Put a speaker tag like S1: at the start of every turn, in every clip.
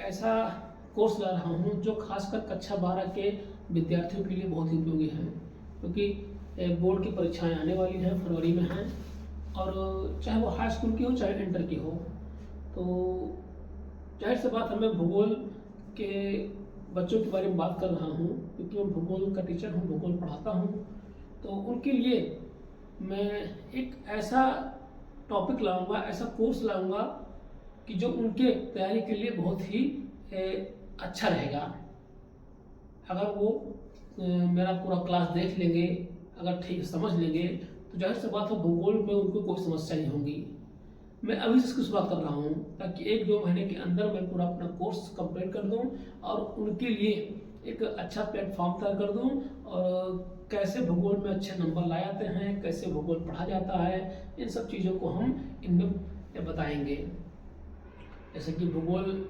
S1: ऐसा कोर्स ला रहा हूँ जो खासकर कक्षा 12 के विद्यार्थियों के लिए बहुत ही उपयोगी है, क्योंकि बोर्ड की परीक्षाएं आने वाली हैं, फरवरी में हैं, और चाहे वो हाई स्कूल की हो चाहे इंटर की हो, तो जाहिर सी बात हमें भूगोल के बच्चों के बारे में बात कर रहा हूँ, क्योंकि मैं भूगोल का टीचर हूँ, भूगोल पढ़ाता हूँ। तो उनके लिए मैं एक ऐसा टॉपिक लाऊंगा, ऐसा कोर्स लाऊंगा कि जो उनके तैयारी के लिए बहुत ही अच्छा रहेगा। अगर वो मेरा पूरा क्लास देख लेंगे, अगर ठीक समझ लेंगे, तो जाहिर सी बात है भूगोल में उनको कोई समस्या नहीं होगी। मैं अभी से इसकी शुरुआत कर रहा हूँ ताकि 1-2 महीने के अंदर मैं पूरा अपना कोर्स कंप्लीट कर दूँ और उनके लिए एक अच्छा प्लेटफॉर्म तैयार कर दूँ, और कैसे भूगोल में अच्छे नंबर लाए जाते हैं, कैसे भूगोल पढ़ा जाता है, इन सब चीज़ों को हम इनमें बताएंगे। जैसे कि भूगोल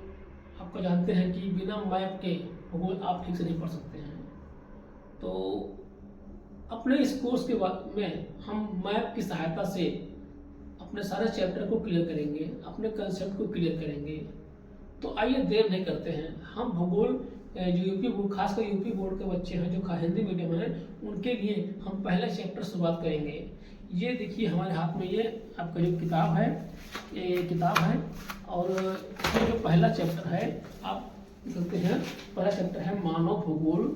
S1: आपको जानते हैं कि बिना मैप के भूगोल आप ठीक से नहीं पढ़ सकते हैं। तो अपने इस कोर्स के बाद में हम मैप की सहायता से अपने सारे चैप्टर को क्लियर करेंगे, अपने कंसेप्ट को क्लियर करेंगे। तो आइए देर नहीं करते हैं, हम भूगोल जो यूपी बोर्ड, खासकर यूपी बोर्ड के बच्चे हैं जो हिंदी मीडियम हैं, उनके लिए हम पहला चैप्टर शुरुआत करेंगे। ये देखिए हमारे हाथ में ये आपका जो किताब है, ये किताब है, और ये जो पहला चैप्टर है आप देखते हैं, पहला चैप्टर है मानव भूगोल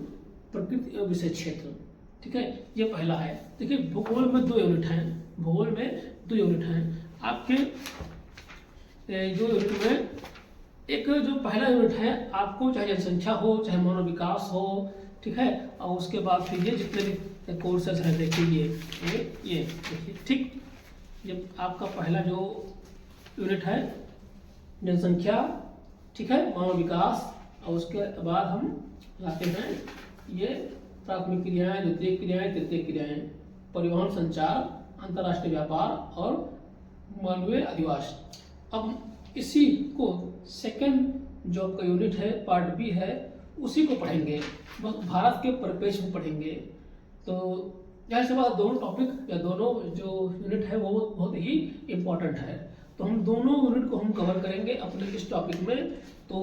S1: प्रकृति एवं विषय क्षेत्र। ठीक है, ये पहला है। देखिए भूगोल में 2 यूनिट हैं, भूगोल में 2 यूनिट हैं आपके। जो यूनिट में एक जो पहला यूनिट है, आपको चाहे जनसंख्या हो चाहे मानव विकास हो, ठीक है, और उसके बाद फिर ये जितने भी कोर्सेज हैं देखिए, ये देखिए, ठीक, ये आपका पहला जो यूनिट है जनसंख्या, ठीक है, मानव विकास, और उसके बाद हम लाते हैं ये प्राथमिक क्रियाएं, द्वितीय क्रियाएं, तृतीय क्रियाएं, परिवहन, संचार, अंतर्राष्ट्रीय व्यापार और मानवीय अधिवास। अब इसी को सेकंड जो आपका यूनिट है, पार्ट बी है, उसी को पढ़ेंगे, बस भारत के परिप्रेक्ष्य में पढ़ेंगे। तो जाहिर सी बात दोनों टॉपिक या दोनों जो यूनिट है वो बहुत ही इम्पोर्टेंट है, तो हम दोनों यूनिट को हम कवर करेंगे अपने इस टॉपिक में। तो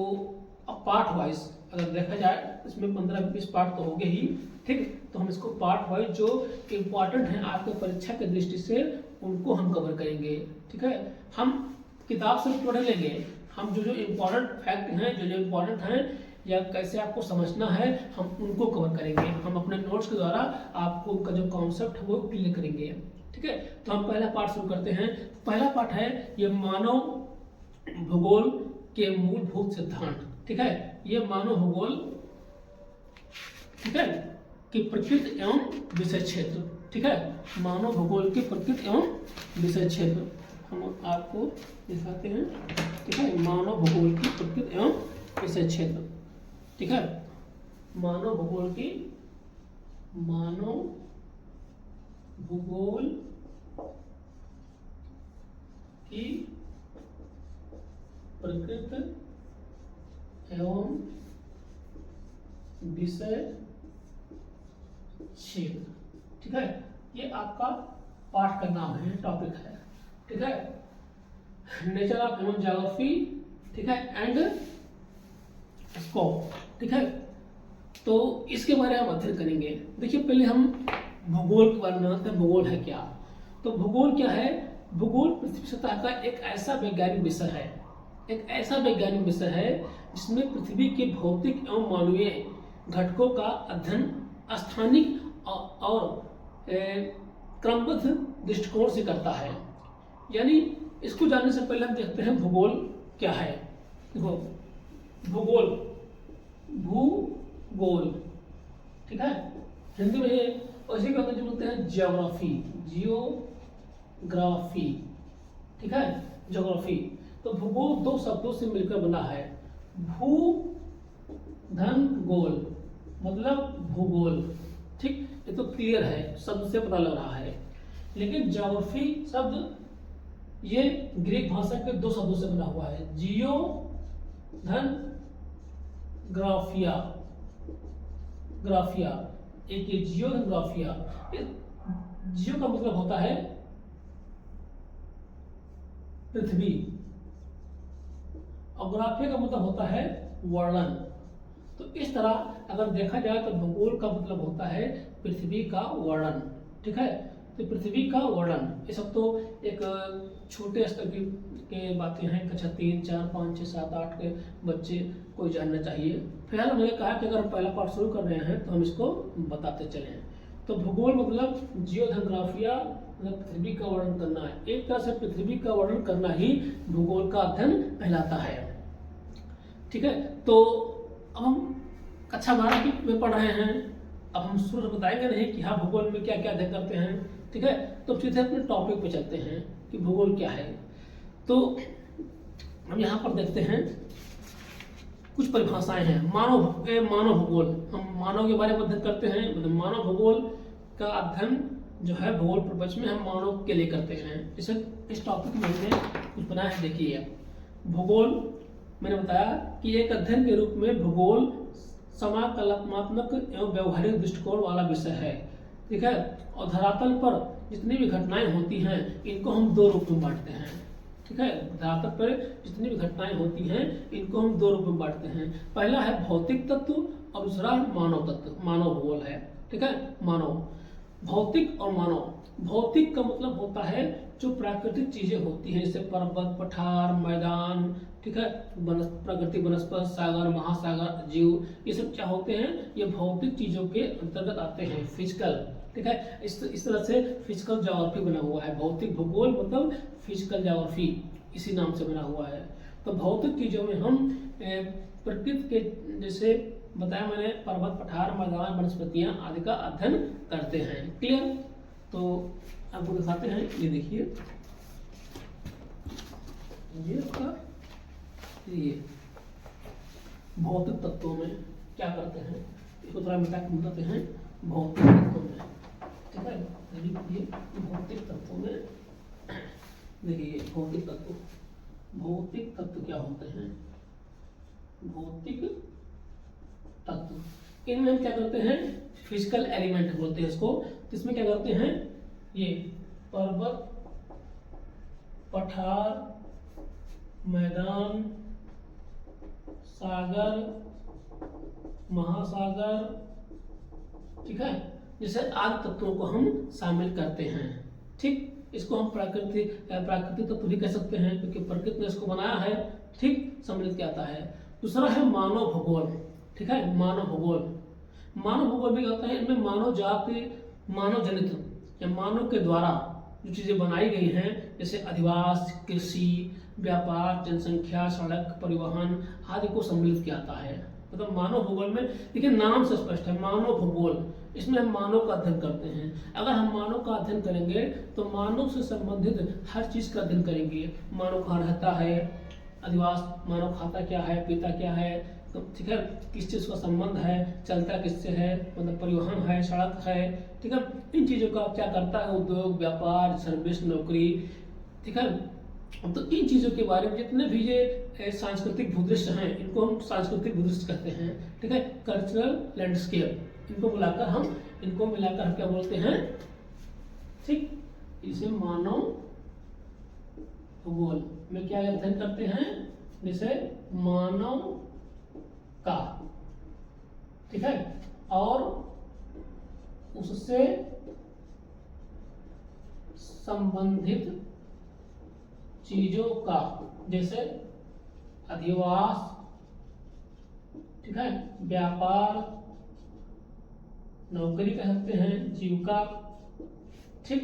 S1: अब पार्ट वाइज अगर देखा जाए, इसमें 15-20 पार्ट तो होंगे ही, ठीक, तो हम इसको पार्ट वाइज जो इम्पोर्टेंट हैं आपके परीक्षा की दृष्टि से उनको हम कवर करेंगे। ठीक है, हम किताब से पढ़ लेंगे, हम जो इम्पोर्टेंट फैक्ट हैं, जो इम्पोर्टेंट हैं या कैसे आपको समझना है, हम उनको कवर करेंगे। हम अपने नोट्स के द्वारा आपको उनका जो कॉन्सेप्ट है वो क्लियर करेंगे। ठीक है, तो हम पहला पार्ट शुरू करते हैं। पहला पार्ट है ये मानव भूगोल के मूलभूत सिद्धांत। ठीक है, ये मानव भूगोल, ठीक है, की प्रकृति एवं विषय क्षेत्र। ठीक है, मानव भूगोल की प्रकृति एवं विषय क्षेत्र हम आपको दिखाते हैं। ठीक है, मानव भूगोल की प्रकृति एवं विषय क्षेत्र। ठीक है, मानव भूगोल की प्रकृति एवं विषय क्षेत्र। ठीक है, ये आपका पाठ का नाम है, टॉपिक है। ठीक है, नेचर ऑफ ह्यूमन ज्योग्राफी, ठीक है, एंड स्कोप। ठीक है, तो इसके बारे में हम अध्ययन करेंगे। देखिए पहले हम भूगोल के बारे में जानते हैं, भूगोल है क्या। तो भूगोल क्या है? भूगोल पृथ्वी सतह का एक ऐसा वैज्ञानिक विषय है, एक ऐसा वैज्ञानिक विषय है जिसमें पृथ्वी के भौतिक एवं मानवीय घटकों का अध्ययन स्थानिक और क्रमबद्ध दृष्टिकोण से करता है। यानी इसको जानने से पहले हम देखते हैं भूगोल क्या है। देखो भूगोल, भूगोल, ठीक है, हिंदी में वैसे क्या जो बोलते हैं ज्योग्राफी, जियोग्राफी, ठीक है, ज्योग्राफी। तो भूगोल 2 शब्दों से मिलकर बना है। भू धन गोल मतलब भूगोल, ठीक, ये तो क्लियर है, शब्द से पता लग रहा है। लेकिन ज्योग्राफी शब्द ये ग्रीक भाषा के 2 शब्दों से बना हुआ है, जियो धन ग्राफिया, ग्राफिया, एक ये जियो धन ग्राफिया। जियो का मतलब होता है पृथ्वी और ग्राफिया का मतलब होता है वर्णन। तो इस तरह अगर देखा जाए तो भूगोल का मतलब होता है पृथ्वी का वर्णन, ठीक है। तो पृथ्वी का वर्णन, ये सब तो एक छोटे स्तर की के बातें हैं, कक्षा 3, 4, 5, 6, 7, 8 के बच्चे को जानना चाहिए। फिलहाल मैंने कहा कि अगर हम पहला पार्ट शुरू कर रहे हैं तो हम इसको बताते चलें। तो भूगोल मतलब जियोग्राफिया, मतलब पृथ्वी का वर्णन करना है। एक तरह से पृथ्वी का वर्णन करना ही भूगोल का अध्ययन कहलाता है, ठीक है। तो अब हम कक्षा 12 में पढ़ रहे हैं। अब हम शुरू से बताएंगे नहीं कि हाँ भूगोल में क्या क्या अध्ययन करते हैं, ठीक है। तो सीधे अपने टॉपिक पे चलते हैं कि भूगोल क्या है। तो हम यहाँ पर देखते हैं कुछ परिभाषाएं हैं। मानव भूगोल, हम मानव के बारे में अध्ययन करते हैं। मतलब मानव भूगोल का अध्ययन जो है भूगोल प्रपंच में हम मानव के लिए करते हैं। जैसे इस टॉपिक में हमने कुछ बनाया है, देखिए। भूगोल मैंने बताया कि एक अध्ययन के रूप में भूगोल समाकलनात्मक एवं व्यवहारिक दृष्टिकोण वाला विषय है, ठीक है। और धरातल पर जितनी भी घटनाएं होती हैं इनको हम दो रूप में बांटते हैं, ठीक है। धरातल पर जितनी भी घटनाएं होती हैं इनको हम दो रूप में बांटते हैं। पहला है भौतिक तत्व और दूसरा मानव तत्व, मानव भूगोल है, ठीक है। मानव, भौतिक और मानव। भौतिक का मतलब होता है जो प्राकृतिक चीजें होती हैं, जैसे पर्वत, पठार, मैदान, ठीक है, प्रकृति, वनस्पति, सागर, महासागर, जीव, ये सब क्या होते हैं, ये भौतिक चीजों के अंतर्गत आते हैं, फिजिकल, ठीक है। इस तरह से फिजिकल ज्योग्राफी बना हुआ है। भौतिक भूगोल मतलब फिजिकल ज्योग्राफी, इसी नाम से बना हुआ है। तो भौतिक चीजों में हम प्रकृति के, जैसे बताया मैंने, पर्वत, पठार, मैदान, वनस्पतियां आदि का अध्ययन करते हैं। क्लियर। तो आपको दिखाते हैं, ये देखिए, ये आपका ये भौतिक तत्वों में क्या करते हैं, इसको थोड़ा मिटा के बताते हैं। भौतिक तत्वों में, ठीक है, ये भौतिक तत्वों में देखिए, भौतिक तत्व क्या होते हैं। भौतिक तत्व, इनमें हम क्या करते हैं, फिजिकल एलिमेंट बोलते हैं इसको। तो इसमें क्या करते हैं, ये पर्वत, पठार, मैदान, सागर, महासागर, ठीक है, जैसे आदि तत्वों को हम शामिल करते हैं, ठीक। इसको हम प्राकृतिक तत्व भी कह सकते हैं, क्योंकि प्रकृति ने इसको बनाया है, ठीक, सम्मिलित किया जाता है। दूसरा है मानव भूगोल, ठीक है। मानव भूगोल भी कहते हैं, इनमें मानव जाति, मानव जनित या मानव के द्वारा जो चीजें बनाई गई हैं, जैसे अधिवास, कृषि, व्यापार, जनसंख्या, सड़क, परिवहन आदि को सम्मिलित किया जाता है। मतलब मानव भूगोल में देखिए, नाम से स्पष्ट है, मानव भूगोल, इसमें हम मानव का अध्ययन करते हैं। अगर हम मानव का अध्ययन करेंगे तो मानव से संबंधित हर चीज का अध्ययन करेंगे। मानव कहाँ रहता है, अधिवास, मानव खाता क्या है, पीता क्या है, तो ठीक है, किस चीज का संबंध है, चलता किससे है, मतलब परिवहन है, सड़क है, ठीक है, इन चीजों का क्या करता है, उद्योग, व्यापार, सर्विस, नौकरी, ठीक है। तो इन चीजों के बारे में जितने भी ये सांस्कृतिक भूदृश्य हैं, इनको हम सांस्कृतिक भूदृश्य कहते हैं, ठीक है। कल्चरल लैंडस्केप, इनको मिलाकर हम क्या बोलते हैं, ठीक। इसे मानव भूगोल में क्या अध्ययन करते हैं, जैसे मानव का, ठीक है, और उससे संबंधित चीजों का, जैसे अधिवास, ठीक है, व्यापार, नौकरी कह सकते हैं, जीविका, ठीक।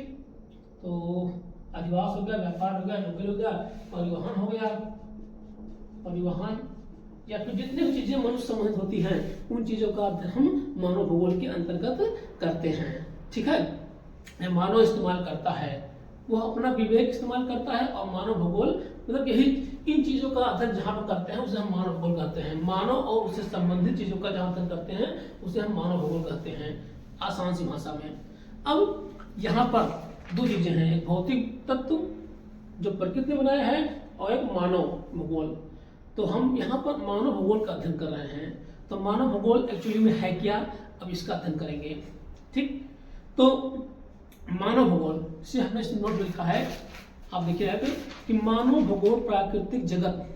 S1: तो अधिवास हो गया, व्यापार हो गया, नौकरी हो गया, परिवहन हो गया, परिवहन या फिर जितनी भी चीजें मनुष्य संबंधित होती हैं उन चीजों का अध्ययन हम मानव भूगोल के अंतर्गत करते हैं, ठीक है। मानव इस्तेमाल करता है, वो अपना विवेक इस्तेमाल करता है, और मानव भूगोल मतलब यही इन चीजों का अध्ययन जहाँ पर करते हैं उसे हम मानव भूगोल कहते हैं। मानव और उससे संबंधित चीजों का जहाँ अध्ययन करते हैं उसे हम मानव भूगोल कहते हैं, आसान सी भाषा में। अब यहाँ पर दो चीजें हैं, एक भौतिक तत्व जो प्रकृति ने बनाया है और एक मानव भूगोल। तो हम यहाँ पर मानव भूगोल का अध्ययन कर रहे हैं। तो मानव भूगोल एक्चुअली में है क्या, अब इसका अध्ययन करेंगे, ठीक। तो मानव भूगोल से हमने इस नोट में लिखा है, आप देखिए कि मानव भूगोल प्राकृतिक जगत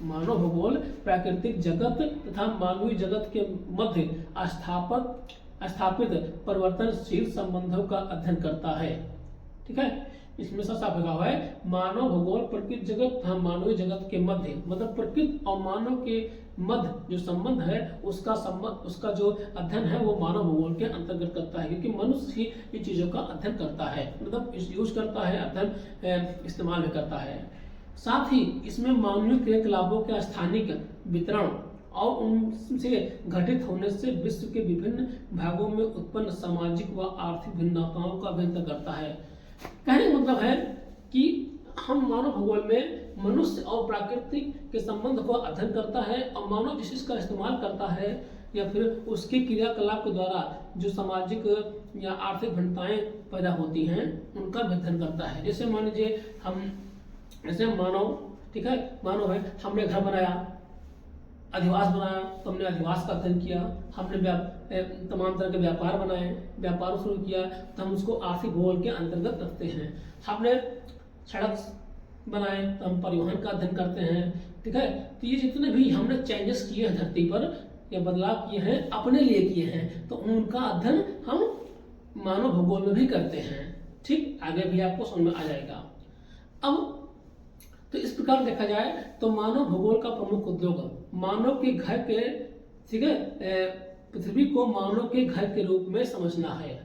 S1: मानव भूगोल प्राकृतिक जगत तथा मानवीय जगत के मध्य स्थापित परिवर्तनशील संबंधों का अध्ययन करता है। ठीक है, इसमें साफ लिखा हुआ है मानव भूगोल प्रकृति जगत तथा मानवीय जगत के मध्य, मतलब प्रकृति और मानव के मध्य जो संबंध है उसका जो अध्ययन है वो मानव भूगोल के अंतर्गत करता है, क्योंकि मनुष्य ही इन चीजों का अध्ययन करता है, मतलब यूज करता है, अध्ययन इस्तेमाल भी करता है। साथ ही इसमें मानवीय क्रियाकलापों के स्थानिक वितरण और उनसे घटित होने से विश्व के विभिन्न भागों में उत्पन्न सामाजिक व आर्थिक भिन्नताओं का अध्ययन करता है। कहने का मतलब है कि हम मानव भूगोल में मनुष्य और प्रकृति के संबंध को अध्ययन करता है और मानव जिस चीज का इस्तेमाल करता है या फिर उसके क्रियाकलाप के द्वारा जो सामाजिक या आर्थिक भिन्नताएं पैदा होती हैं उनका भी अध्ययन करता है। जैसे मान लीजिए हम जैसे मानव, ठीक है, मानव है, हमने घर बनाया, अधिवास बनाया तो हमने अधिवास का अध्ययन किया, हमने तमाम तरह के व्यापार बनाए, व्यापार शुरू किया तो हम उसको आर्थिक भूगोल के अंतर्गत रखते हैं। हमने सड़क बनाए तो हम परिवहन का अध्ययन करते हैं। ठीक है, तो ये जितने भी हमने चेंजेस किए हैं धरती पर या बदलाव किए हैं अपने लिए किए हैं तो उनका अध्ययन हम मानव भूगोल में भी करते हैं। ठीक, आगे भी आपको समझ में आ जाएगा। अब तो इस प्रकार देखा जाए तो मानव भूगोल का प्रमुख उद्योग मानव के घर के, ठीक है, पृथ्वी को मानव के घर के रूप में समझना है।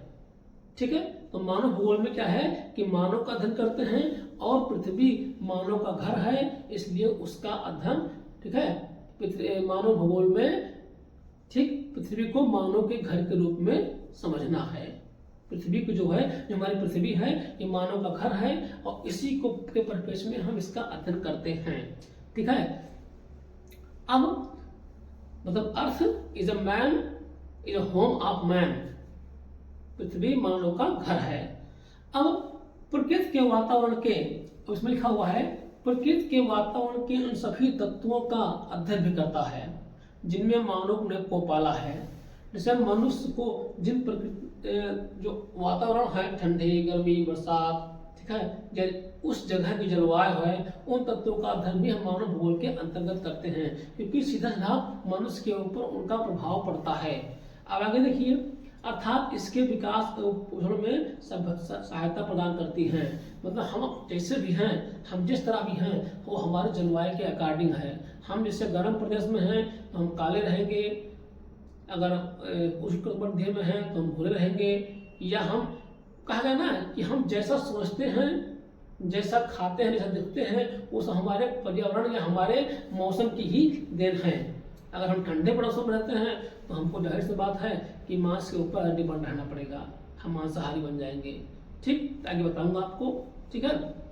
S1: ठीक है, तो मानव भूगोल में क्या है कि मानव का अध्ययन करते हैं और पृथ्वी मानव का घर है, इसलिए उसका अध्ययन, ठीक है, मानव भूगोल में, ठीक, पृथ्वी को मानव के घर के रूप में समझना है। पृथ्वी को जो है, जो हमारी पृथ्वी है ये मानव का घर है और इसी को के परिप्रेक्ष्य में हम इसका अध्ययन करते हैं। ठीक है, अब मतलब earth is a man, is a home of man, पृथ्वी मानव का घर है। अब प्रकृति के वातावरण के, उसमें लिखा हुआ है प्रकृति के वातावरण के उन सभी तत्वों का अध्ययन भी करता है जिनमें मानव ने को पाला है। जैसे मनुष्य को जिन प्रकृति जो वातावरण है, ठंडी, गर्मी, बरसात, ठीक है, उस जगह की जलवायु है, उन तत्वों का अध्ययन भी हम मानव भूगोल के अंतर्गत करते हैं, क्योंकि सीधा सीधा मनुष्य के ऊपर उनका प्रभाव पड़ता है। अब आगे देखिए, अर्थात इसके विकास में सहायता प्रदान करती हैं। मतलब हम जैसे भी हैं, हम जिस तरह भी हैं वो हमारे जलवायु के अकॉर्डिंग है। हम जैसे गर्म प्रदेश में हैं तो हम काले रहेंगे, अगर उष्णकटिबंधीय में हैं तो हम भूरे रहेंगे, या हम कहा गया ना कि हम जैसा सोचते हैं, जैसा खाते हैं, जैसा दिखते हैं, वो सब हमारे पर्यावरण या हमारे मौसम की ही देन है। अगर हम ठंडे प्रदेशों में रहते हैं तो हमको जाहिर सी बात है कि मांस के ऊपर डिपेंड रहना पड़ेगा, हम मांसाहारी बन जाएंगे। ठीक, आगे बताऊंगा आपको। ठीक है,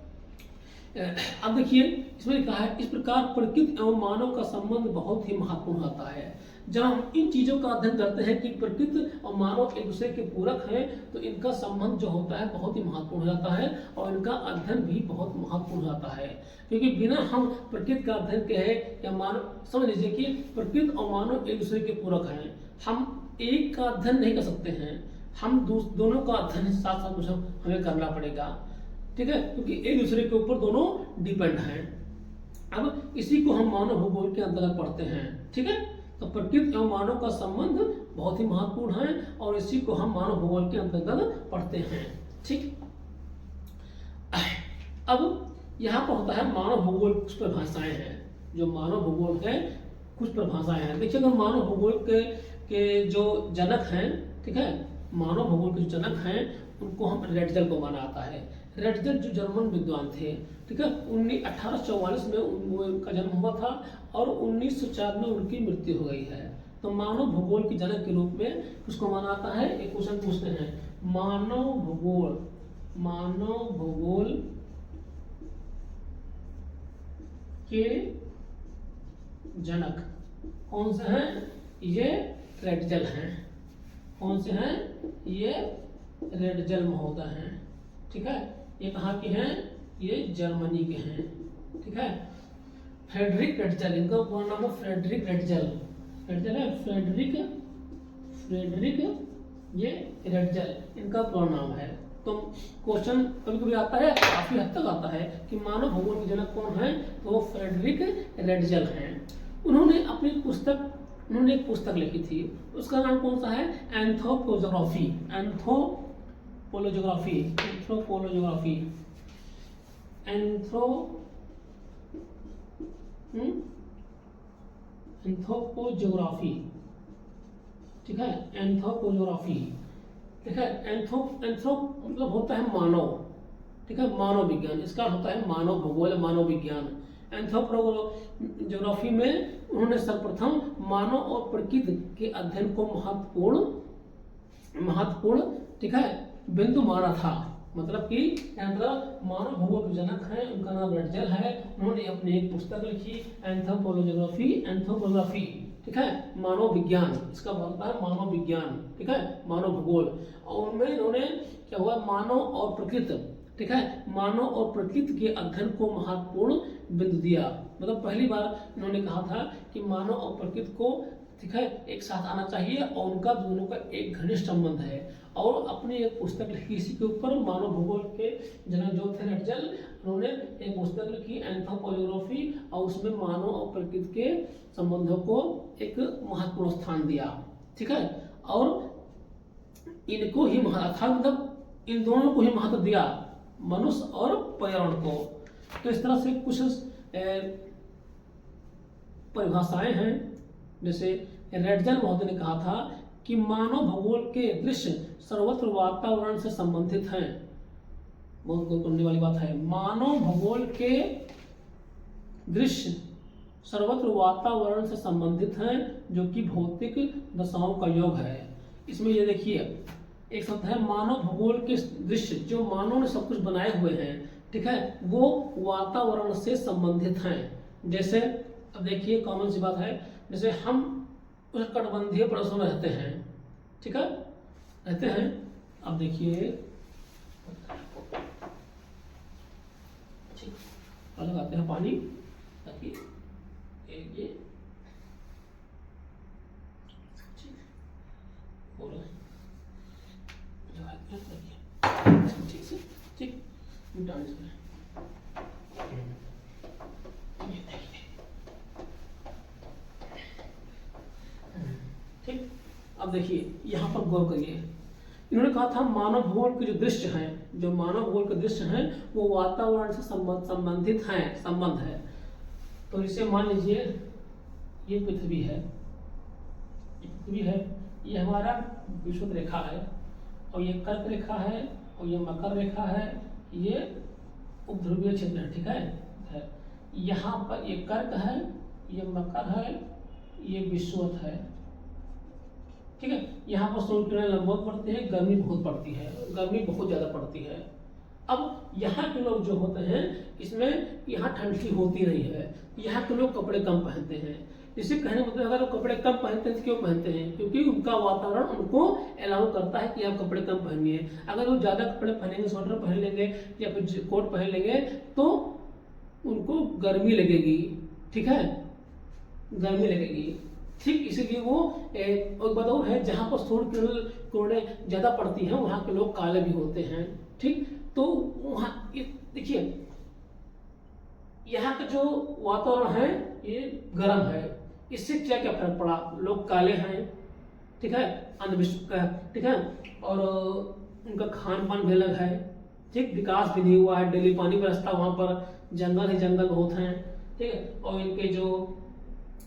S1: अब देखिए इसमें कहा है इस प्रकार प्रकृति एवं मानव का संबंध बहुत ही महत्वपूर्ण होता है। जब हम इन चीजों का अध्ययन करते हैं कि प्रकृति और मानव एक दूसरे के पूरक हैं तो इनका संबंध जो होता है बहुत ही महत्वपूर्ण हो जाता है और इनका अध्ययन भी बहुत महत्वपूर्ण हो जाता है। क्योंकि बिना हम प्रकृति का अध्ययन के है या मानव, समझ लीजिए कि प्रकृति और मानव एक दूसरे के पूरक हैं, हम एक का अध्ययन नहीं कर सकते हैं, हम दोनों का अध्ययन साथ साथ हमें करना पड़ेगा। ठीक है, क्योंकि एक दूसरे के ऊपर दोनों डिपेंड हैं। अब इसी को हम मानव भूगोल के अंतर्गत पढ़ते हैं। ठीक है, तो प्रकृति एवं मानव का संबंध बहुत ही महत्वपूर्ण है और इसी को हम मानव भूगोल के अंतर्गत पढ़ते हैं। ठीक, अब यहाँ पर होता है मानव भूगोल कुछ परिभाषाएं हैं, जो मानव भूगोल है कुछ परिभाषाएं हैं। देखिए, अगर मानव भूगोल के जो जनक हैं, ठीक है, मानव भूगोल के जो जनक हैं उनको हम रेटजल को माना जाता है। रेटजल जो जर्मन विद्वान थे, ठीक है, 1844 में उनका जन्म हुआ था और 1904 में उनकी मृत्यु हो गई है। तो मानव भूगोल के जनक के रूप में उसको माना जाता है। एक क्वेश्चन पूछते हैं, मानव भूगोल के जनक कौन से हैं? ये रेटजल हैं। कौन से हैं? ये रेटजल महोदय हैं। ठीक है, ये कहाँ के हैं? ये जर्मनी के हैं। ठीक है, फ्रेडरिक रेटजल, इनका पूरा नाम है फ्रेडरिक रेटजल। रेटजल है फ्रेडरिक ये रेटजल इनका पूरा नाम है। तो क्वेश्चन कभी कभी आता है, काफी हद तक आता है कि मानव भूगोल के जनक कौन है, तो वो फ्रेडरिक रेडजल हैं। उन्होंने एक पुस्तक लिखी थी, उसका नाम कौन सा है, एंथ्रोपोलॉजी एंथ्रोपोज्योग्राफी, ठीक है, एंथ्रोपोज्योग्राफी, ठीक है। एंथ्रो मतलब होता है मानव, ठीक है, मानव विज्ञान, इसका होता है मानव भूगोल, मानव विज्ञान। एंथ्रोपोज्योग्राफी में उन्होंने सर्वप्रथम मानव और प्रकृति के अध्ययन को महत्वपूर्ण, ठीक है, बिंदु माना था। मतलब कि मानव भूगोल के जनक हैं, उनका नाम रेडजल है। उन्होंने अपनी एक पुस्तक लिखी एंथ्रोपोज्योग्राफी, ठीक है, मानव विज्ञान, इसका बनता है मानव विज्ञान, ठीक है, मानव भूगोल। और उनमें इन्होंने क्या हुआ, मानव और प्रकृति, ठीक है, मानव और प्रकृति के अध्ययन को महत्वपूर्ण बिंदु दिया। मतलब पहली बार इन्होंने कहा था कि मानव और प्रकृति को, ठीक है, एक साथ आना चाहिए और उनका दोनों का एक घनिष्ठ संबंध है। और अपनी एक पुस्तक लिखी इसी के ऊपर, मानव भूगोल के जनक जो थे रेडजल, उन्होंने एक पुस्तक लिखी एंथ्रोपोज्योग्राफी, और उसमें मानव और प्रकृति के संबंधों को एक महत्वपूर्ण स्थान दिया, ठीक है। और इनको ही मतलब इन दोनों को ही महत्व दिया, मनुष्य और पर्यावरण को। तो इस तरह से कुछ परिभाषाएं हैं। जैसे रेडजल महोदय ने कहा था कि मानव भूगोल के दृश्य सर्वत्र वातावरण से संबंधित हैं। बहुत गौर करने वाली बात है, मानव भूगोल के दृश्य सर्वत्र वातावरण से संबंधित हैं, जो कि भौतिक दशाओं का योग है। इसमें ये देखिए एक शब्द है मानव भूगोल के दृश्य, जो मानव ने सब कुछ बनाए हुए हैं, ठीक है, वो वातावरण से संबंधित हैं। जैसे अब देखिए कॉमन सी बात है, जैसे हम उष्णकटिबंधीय प्रदेशों में रहते हैं, ठीक है, रहते हैं। अब देखिए लगाते हैं पानी ताकि ये ठीक से ठीक ठीक। अब देखिए यहाँ पर गौर करिए, इन्होंने कहा था मानव भूगोल के जो दृश्य हैं, जो मानव भूगोल के दृश्य हैं, वो वातावरण से संबंधित हैं, संबंध है। तो इसे मान लीजिए ये पृथ्वी है, ये हमारा विषुवत रेखा है, और ये कर्क रेखा है, और ये मकर रेखा है, ये उपध्रुवीय क्षेत्र है, ठीक है। यहाँ पर ये कर्क है, ये मकर है, ये विषुवत है, ठीक है। यहाँ पर सूर्य किरणें लगभग पड़ती है, गर्मी बहुत पड़ती है, गर्मी बहुत ज्यादा पड़ती है। अब यहाँ के लोग जो होते हैं, इसमें यहाँ ठंडी होती नहीं है, यहाँ के लोग कपड़े कम पहनते हैं। इसे कहने मतलब अगर वो कपड़े कम पहनते हैं तो क्यों पहनते हैं, क्योंकि उनका वातावरण उनको अलाउ करता है कि आप कपड़े कम पहनिए। अगर वो ज्यादा कपड़े पहनेंगे, स्वेटर पहन लेंगे या फिर कोट पहन लेंगे, तो उनको गर्मी लगेगी, ठीक है, गर्मी लगेगी, ठीक। इसीलिए वो एक बताओ है, जहाँ पर सूर्य किरणें ज्यादा पड़ती हैं, वहाँ के लोग काले भी होते हैं, ठीक। तो वहाँ देखिए यहाँ का जो वातावरण है ये गर्म है, इससे क्या क्या फर्क पड़ा, लोग काले हैं, ठीक है, अंधविश्वास का, ठीक है, और उनका खान पान भी अलग है, ठीक, विकास भी नहीं हुआ है, डेली पानी बरसता, वहाँ पर जंगल ही जंगल बहुत हैं, ठीक है, और इनके जो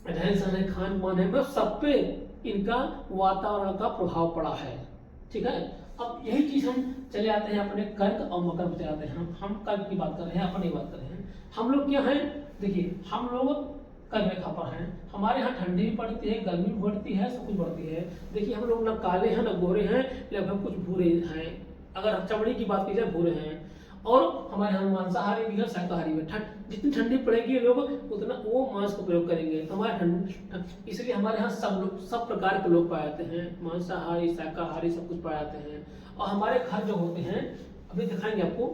S1: रहन सहन है, खान पान है, बस सब पे इनका वातावरण का प्रभाव पड़ा है, ठीक है। अब यही चीज हम चले आते हैं अपने कर्क और मकर पे आते हैं। हम कर्क की बात कर रहे हैं, अपनी बात कर रहे हैं। हम लोग क्या हैं, देखिए हम लोग कर्क रेखा पर हैं, हमारे यहाँ ठंडी भी पड़ती है, गर्मी भी बढ़ती है, सब कुछ बढ़ती है। देखिए हम लोग ना काले हैं ना गोरे हैं, लगभग कुछ भूरे हैं, अगर चमड़ी की बात की जाए भूरे हैं। और हमारे यहाँ मांसाहारी भी है, शाकाहारी भी। जितनी ठंडी पड़ेगी लोग उतना वो मांस का प्रयोग करेंगे, तो हमारे इसलिए हमारे यहाँ सब प्रकार के लोग पाए जाते हैं, मांसाहारी शाकाहारी सब कुछ पाए जाते हैं। और हमारे घर जो होते हैं, अभी दिखाएंगे आपको।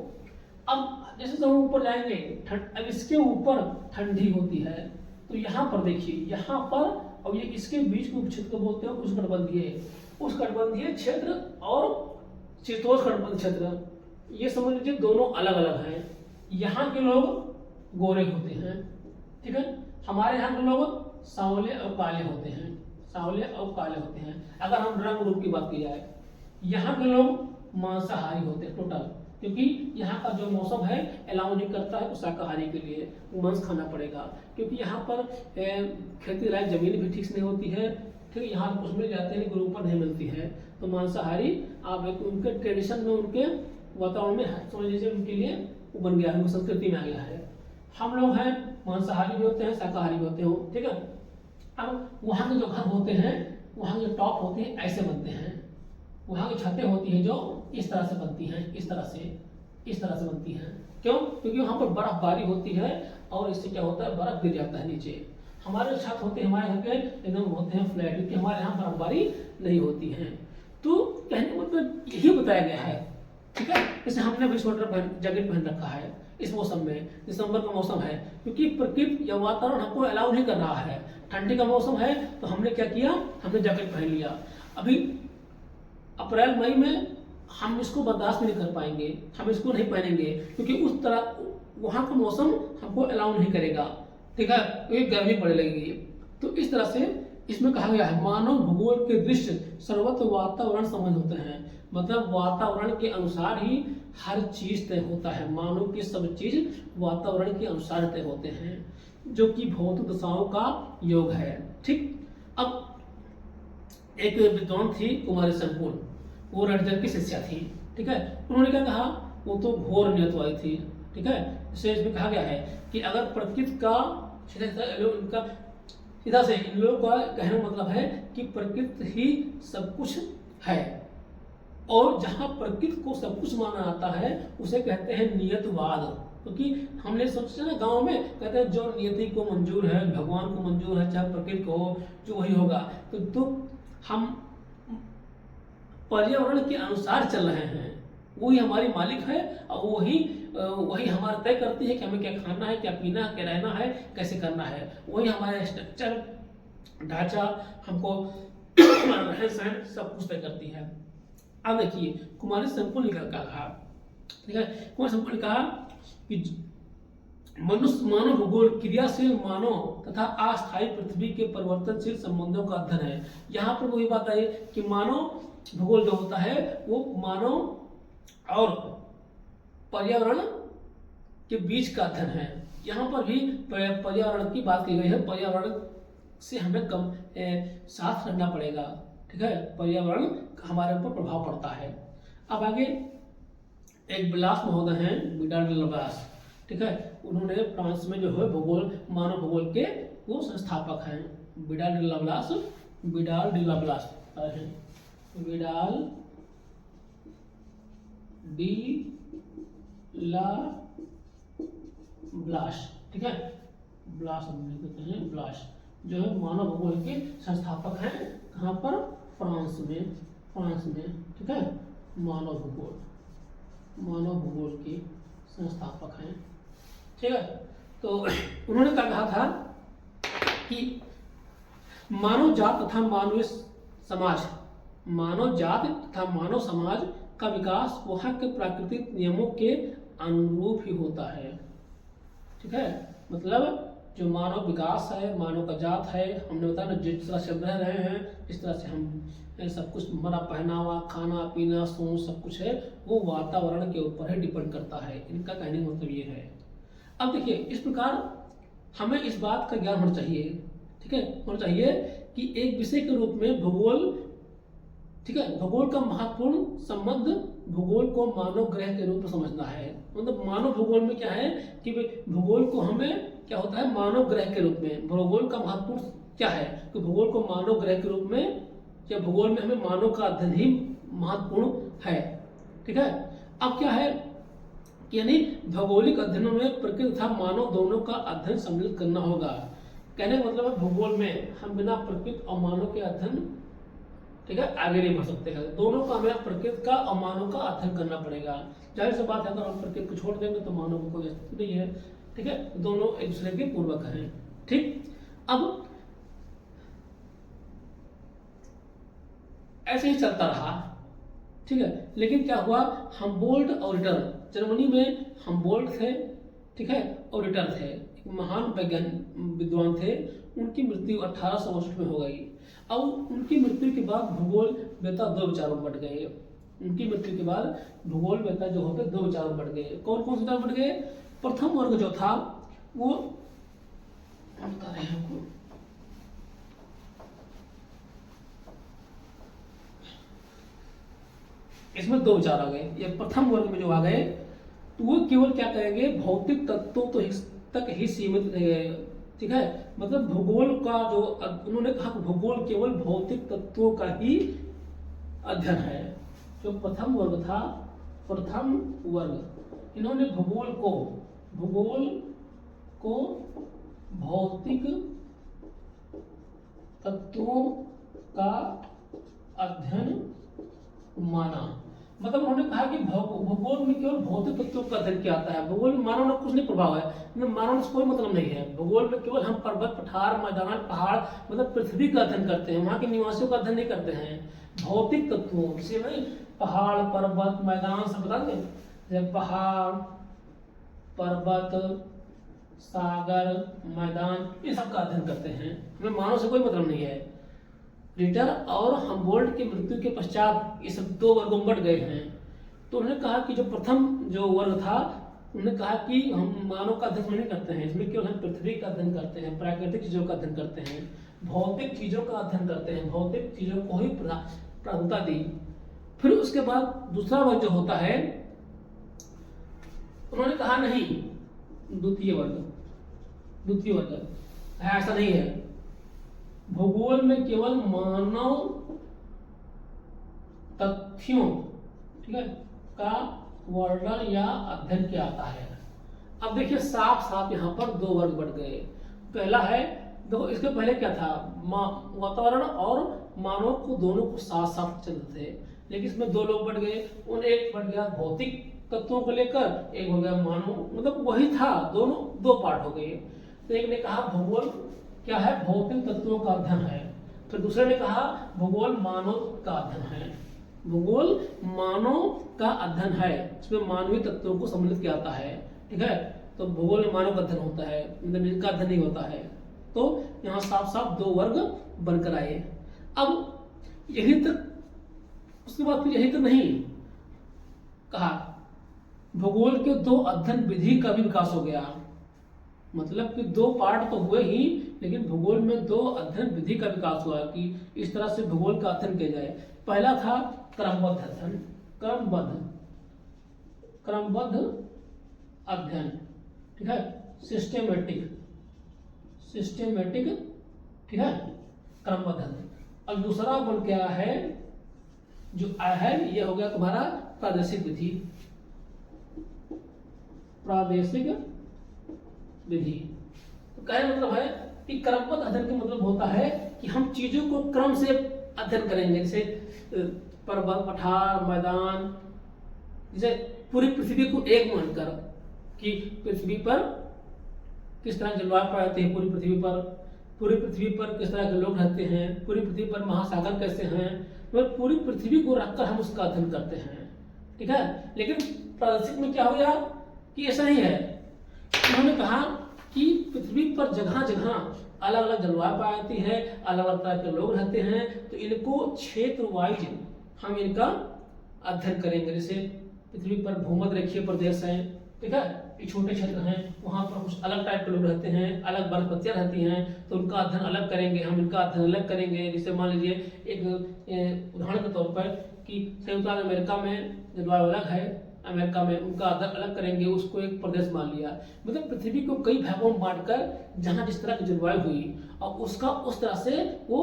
S1: अब जैसे तो ऊपर जाएंगे, अब इसके ऊपर ठंडी होती है, तो यहाँ पर देखिए, यहाँ पर और ये इसके बीच के क्षेत्र को बोलते हैं उष्णकटिबंधीय क्षेत्र और शीतोष्ण कटिबंधीय क्षेत्र। ये समझ लीजिए दोनों अलग अलग हैं। यहाँ के लोग गोरे होते हैं, ठीक है, हमारे यहाँ के लोग सांवले और काले होते हैं, सांवले और काले होते हैं। अगर हम रंग रूप की बात की जाए, यहाँ के लोग मांसाहारी होते हैं टोटल, क्योंकि यहाँ का जो मौसम है अलाउ नहीं करता है शाकाहारी के लिए, मांस खाना पड़ेगा, क्योंकि यहाँ पर खेती लायक जमीन भी ठीक से नहीं होती है, ठीक है, यहाँ कुछ मिल जाते हैं लेकिन ऊपर नहीं मिलती है, तो मांसाहारी आप उनके ट्रेडिशन में, उनके वातावरण में समझ लीजिए उनके लिए वो बन गया है, उनकी संस्कृति में आ गया है। हम लोग हैं मांसाहारी भी होते हैं, शाकाहारी भी होते हो, ठीक है। अब वहाँ के जो घर होते हैं, वहाँ के टॉप होते हैं ऐसे बनते हैं, वहाँ की छतें होती हैं जो इस तरह से बनती हैं, इस तरह से बनती हैं। क्यों? क्योंकि वहाँ पर बर्फबारी होती है और इससे क्या होता है, बर्फ गिर जाता है नीचे। हमारे छत होते हैं, हमारे घर के एकदम होते हैं फ्लैट, क्योंकि हमारे यहाँ बर्फबारी नहीं होती है। तो कहने का मतलब यही बताया गया है, ठीक है। जैसे हमने भी स्वेटर जैकेट पहन रखा है इस मौसम में, दिसंबर का मौसम है, क्योंकि प्रकृति या वातावरण हमको अलाउ नहीं कर रहा है। ठंडी का मौसम है तो हमने क्या किया, हमने जैकेट पहन लिया। अभी अप्रैल मई में हम इसको बर्दाश्त नहीं कर पाएंगे, हम इसको नहीं पहनेंगे, क्योंकि उस तरह वहाँ का मौसम हमको अलाउ नहीं करेगा, ठीक है, एक गर्मी पड़ने लगेगी। तो इस तरह से इसमें कहा गया है मानव भूगोल के दृश्य सर्वत्र वातावरण संबंध होते हैं, मतलब वातावरण के अनुसार ही हर चीज तय होता है। मानव की सब चीज वातावरण के अनुसार तय होते हैं, जो कि भौतिक दशाओं का योग है, ठीक। अब एक विद्वान थी कुमारी संकुल, वो रणजन की शिष्या थी, ठीक है। उन्होंने क्या कहा, वो तो घोर नियत वाली थी, ठीक है। इसमें कहा गया है कि अगर प्रकृति का सीधा से इन लोगों का कहने का मतलब है कि प्रकृति ही सब कुछ है, और जहां प्रकृति को सब कुछ माना जाता है उसे कहते हैं नियतवाद। क्योंकि हमने सोचा ना गांव में कहते हैं जो नियति को मंजूर है, भगवान को मंजूर है, चाहे प्रकृति को हो, जो वही होगा। तो हम पर्यावरण के अनुसार चल रहे हैं, वही हमारी मालिक है और वही हमारा तय करती है कि हमें क्या खाना है, क्या पीना है, क्या रहना है, कैसे करना है। वही हमारा स्ट्रक्चर, ढांचा, हमको रहन सहन सब कुछ तय करती है। अब देखिए कुमारी संकुल ने क्या कहा, ठीक है। कुमारी संकुल ने कहा कि मनुष्य मानव भूगोल क्रियाशील मानव तथा अस्थायी पृथ्वी के परिवर्तनशील संबंधों का अध्ययन है। यहाँ पर वही बात आई कि मानव भूगोल जो होता है वो मानव और पर्यावरण के बीच का अध्ययन है। यहाँ पर भी पर्यावरण की बात की गई है, पर्यावरण से हमें कम साथ रहना पड़ेगा, ठीक है, पर्यावरण हमारे ऊपर प्रभाव पड़ता है। अब आगे एक बिलास महोदय हैं, विडाल डी लाप्लास, ठीक है, उन्होंने फ्रांस में जो है भूगोल, मानव भूगोल के वो संस्थापक हैं। विडाल डी लाप्लास हैं, विडाल डी लाप्लास, ठीक है, ब्लास हम कहते हैं, ब्लास जो है मानव भूगोल के संस्थापक हैं। कहाँ पर? फ्रांस में, ठीक है, मानव भूगोल के संस्थापक हैं, ठीक है। तो उन्होंने क्या कहा था कि मानव जात तथा मानव समाज का विकास वहाँ के प्राकृतिक नियमों के अनुरूप ही होता है, ठीक है। मतलब जो मानव विकास है, मानव का जात है, हमने बताया ना जिस तरह से हम रह रहे हैं, जिस तरह से हम सब कुछ, हमारा पहनावा, खाना पीना, सोच सब कुछ है, वो वातावरण के ऊपर है, डिपेंड करता है। इनका कहने का मतलब ये है। अब देखिए इस प्रकार हमें इस बात का ज्ञान होना चाहिए, ठीक है, होना चाहिए कि एक विषय के रूप में भूगोल, ठीक है, भूगोल का महत्वपूर्ण संबंध भूगोल को मानव ग्रह के रूप में समझना है। मतलब मानव भूगोल में क्या है कि भूगोल को हमें क्या होता है, मानव ग्रह के रूप में, भूगोल का महत्वपूर्ण क्या है कि भूगोल को मानव ग्रह के रूप में, या भूगोल में हमें मानव का अध्ययन ही महत्वपूर्ण है, ठीक है। अब क्या है, यानी भौगोलिक अध्ययनों में प्रकृति तथा मानव दोनों का अध्ययन सम्मिलित करना होगा। कहने का मतलब है भूगोल में हम बिना प्रकृति और मानव के अध्ययन, ठीक है, आगे नहीं बढ़ सकते हैं। दोनों का हमें प्रकृति का और मानव का अध्ययन करना पड़ेगा। जाहिर सी बात है, अगर हम प्रकृति को छोड़ देंगे तो मानव को कोई अस्तित्व नहीं है, ठीक है, दोनों एक दूसरे के पूर्वक हैं, ठीक। अब ऐसे ही चलता रहा, ठीक। ठीक है। लेकिन क्या हुआ, हम्बोल्ट और रिटर, जर्मनी में हम्बोल्ट थे, ठीक है, और रिटर थे, एक महान विद्वान थे। उनकी मृत्यु 1868 में हो गई। अब उनकी मृत्यु के बाद भूगोल वेत्ता दो विचारों में बढ़ गए। उनकी मृत्यु के बाद भूगोल वेत्ता जो होते दो विचारों में बढ़ गए। कौन कौन से विचार बढ़ गए? प्रथम वर्ग जो था वो बता रहे हैं आपको, इसमें दो विचार आ गए। ये प्रथम वर्ग में जो आ गए तो वो केवल क्या करेंगे, भौतिक तत्वों तो तक ही सीमित रह गए, ठीक है। मतलब भूगोल का जो उन्होंने कहा भूगोल केवल भौतिक तत्वों का ही अध्ययन है। जो प्रथम वर्ग था, प्रथम वर्ग, इन्होंने भूगोल को भौतिक तत्वों का अध्ययन माना। मतलब उन्होंने कहा कि भूगोल में केवल भौतिक तत्वों का अध्ययन किया जाता है, भूगोल में मानव का कुछ नहीं प्रभाव है, मानव से कोई मतलब नहीं है। भूगोल में केवल हम पर्वत, पठार, मैदान, पहाड़, मतलब पृथ्वी का अध्ययन करते हैं, वहाँ के निवासियों का अध्ययन नहीं करते हैं। भौतिक तत्वों से नहीं, पहाड़, पर्वत, मैदान सब बता दें, पहाड़, पर्वत, सागर, मैदान, ये सब का अध्ययन करते हैं, हमें मानव से कोई मतलब नहीं है। रिटर और हम्बोल्ट की मृत्यु के पश्चात ये सब दो वर्गों में बढ़ गए हैं। तो उन्होंने कहा कि जो प्रथम जो वर्ग था, उन्होंने कहा कि हम मानव का अध्ययन नहीं करते हैं, इसमें केवल हम पृथ्वी का अध्ययन करते हैं, प्राकृतिक चीजों का अध्ययन करते हैं, भौतिक चीजों का अध्ययन करते हैं, भौतिक चीजों को ही प्राथमिकता दी। फिर उसके बाद दूसरा वर्ग जो होता है, उन्होंने कहा नहीं, द्वितीय वर्ग ऐसा नहीं है। भूगोल में केवल मानव तथ्यों, ठीक है, का वर्णन या अध्ययन किया जाता है। अब देखिए साफ साफ यहाँ पर दो वर्ग बढ़ गए। पहला है, देखो इसके पहले क्या था, वातावरण और मानव को दोनों को साथ साथ चलते थे, लेकिन इसमें दो लोग बढ़ गए। उन एक बढ़ गया भौतिक तत्वों को लेकर, एक हो गया मानव, मतलब वही था, दोनों दो पार्ट हो गए। तो एक ने कहा भूगोल क्या है, भौतिक तत्वों का अध्ययन है। फिर दूसरे ने कहा भूगोल मानव का अध्ययन है। भूगोल मानव का अध्ययन है, इसमें मानवीय तत्वों को सम्मिलित किया जाता है, ठीक है। तो भूगोल में मानव का अध्ययन होता है, मतलब इनका अध्ययन नहीं होता है। तो यहाँ साफ साफ दो वर्ग बनकर आए। अब यही तक, उसके बाद फिर यही तो नहीं कहा, भूगोल के दो अध्ययन विधि का भी विकास हो गया। मतलब कि दो पार्ट तो हुए ही, लेकिन भूगोल में दो अध्ययन विधि का विकास हुआ कि इस तरह से भूगोल का अध्ययन किया जाए। पहला था क्रमबद्ध अध्ययन, क्रमबद्ध अध्ययन, ठीक है, सिस्टेमेटिक, ठीक है, क्रमबद्ध अध्ययन। अब दूसरा बन गया है जो है, ये हो गया तुम्हारा प्रादेशिक विधि, तो कहने मतलब है कि क्रमबद्ध अध्ययन का मतलब होता है कि हम चीजों को क्रम से अध्ययन करेंगे, जैसे पर्वत, पठार, मैदान, जैसे पूरी पृथ्वी को एक मानकर कि पृथ्वी पर किस तरह जलवायु पाई जाती है, पूरी पृथ्वी पर किस तरह के लोग रहते हैं, पूरी पृथ्वी पर महासागर कैसे हैं, मतलब पूरी पृथ्वी को रखकर हम उसका अध्ययन करते हैं, ठीक है। लेकिन प्रादेशिक में क्या हो गया कि ऐसा नहीं है। उन्होंने कहा कि पृथ्वी पर जगह जगह अलग अलग जलवायु पाई जाती है, अलग अलग तरह के लोग रहते हैं, तो इनको क्षेत्र वाइज हम इनका अध्ययन करेंगे। जैसे पृथ्वी पर भूमध्य रेखीय प्रदेश है, ठीक है, ये छोटे क्षेत्र हैं, वहाँ पर कुछ अलग टाइप के लोग रहते हैं, अलग वनस्पतियाँ रहती हैं, तो उनका अध्ययन अलग करेंगे, हम इनका अध्ययन अलग करेंगे। जैसे मान लीजिए एक उदाहरण के तौर पर कि संयुक्त राज्य अमेरिका में जलवायु अलग है, अमेरिका में उनका अध्ययन अलग करेंगे, उसको एक प्रदेश मान लिया। मतलब पृथ्वी को कई भागों में बांटकर जहाँ जिस तरह की जलवायु हुई और उसका उस तरह से वो